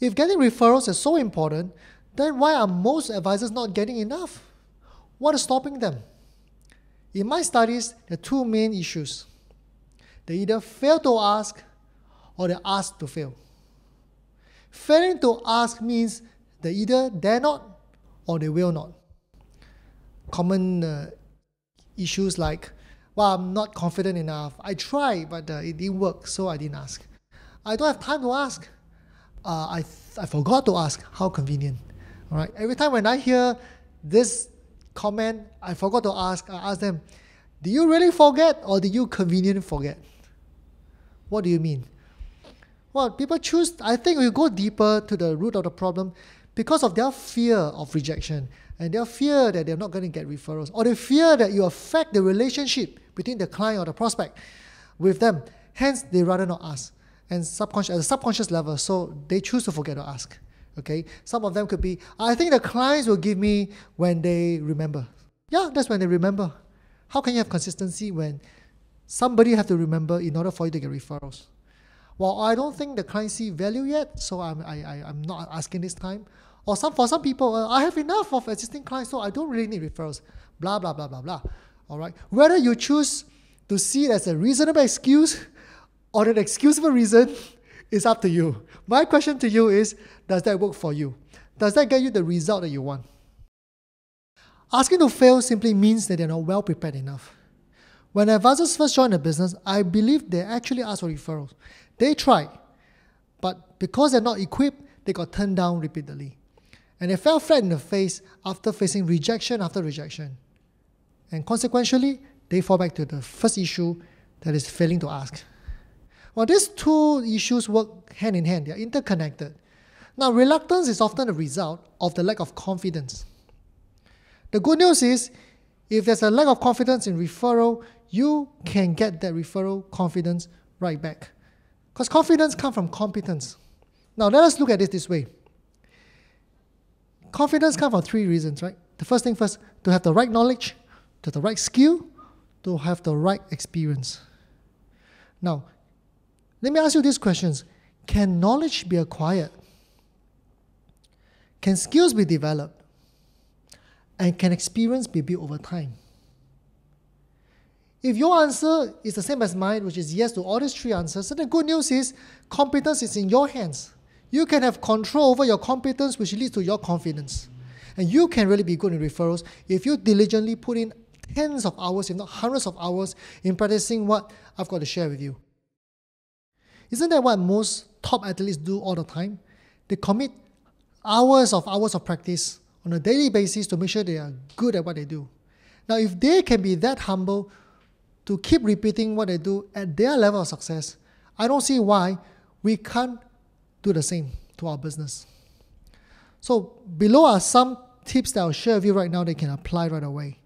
If getting referrals is so important, then why are most advisors not getting enough? What is stopping them? In my studies, there are two main issues. They either fail to ask or they ask to fail. Failing to ask means they either dare not or they will not. Common issues like, well, I'm not confident enough. I tried, but it didn't work, so I didn't ask. I don't have time to ask. I forgot to ask. How convenient. All right. Every time when I hear this comment, I forgot to ask, I ask them, do you really forget or do you conveniently forget? What do you mean? Well, people choose, I think we go deeper to the root of the problem because of their fear of rejection and their fear that they're not going to get referrals, or they fear that you affect the relationship between the client or the prospect with them. Hence, they rather not ask. And at a subconscious level, so they choose to forget to ask. Okay, some of them could be, I think the clients will give me when they remember. Yeah, that's when they remember. How can you have consistency when somebody have to remember in order for you to get referrals? Well, I don't think the clients see value yet, so I'm not asking this time. Or for some people, I have enough of existing clients, so I don't really need referrals. Blah, blah, blah, blah, blah. All right. Whether you choose to see it as a reasonable excuse or an excusable reason is up to you. My question to you is, does that work for you? Does that get you the result that you want? Asking to fail simply means that they're not well prepared enough. When advisors first join a business, I believe they actually ask for referrals. They tried, but because they're not equipped, they got turned down repeatedly. And they fell flat in the face after facing rejection after rejection. And consequently, they fall back to the first issue, that is failing to ask. Well, these two issues work hand in hand. They are interconnected. Now, reluctance is often a result of the lack of confidence. The good news is, if there's a lack of confidence in referral, you can get that referral confidence right back. Because confidence comes from competence. Now, let us look at it this way. Confidence comes from three reasons, right? The first thing first, to have the right knowledge, to have the right skill, to have the right experience. Now, let me ask you these questions. Can knowledge be acquired? Can skills be developed? And can experience be built over time? If your answer is the same as mine, which is yes to all these three answers, then the good news is competence is in your hands. You can have control over your competence, which leads to your confidence. And you can really be good in referrals if you diligently put in tens of hours, if not hundreds of hours, in practicing what I've got to share with you. Isn't that what most top athletes do all the time? They commit hours of practice on a daily basis to make sure they are good at what they do. Now, if they can be that humble to keep repeating what they do at their level of success, I don't see why we can't do the same to our business. So below are some tips that I'll share with you right now that you can apply right away.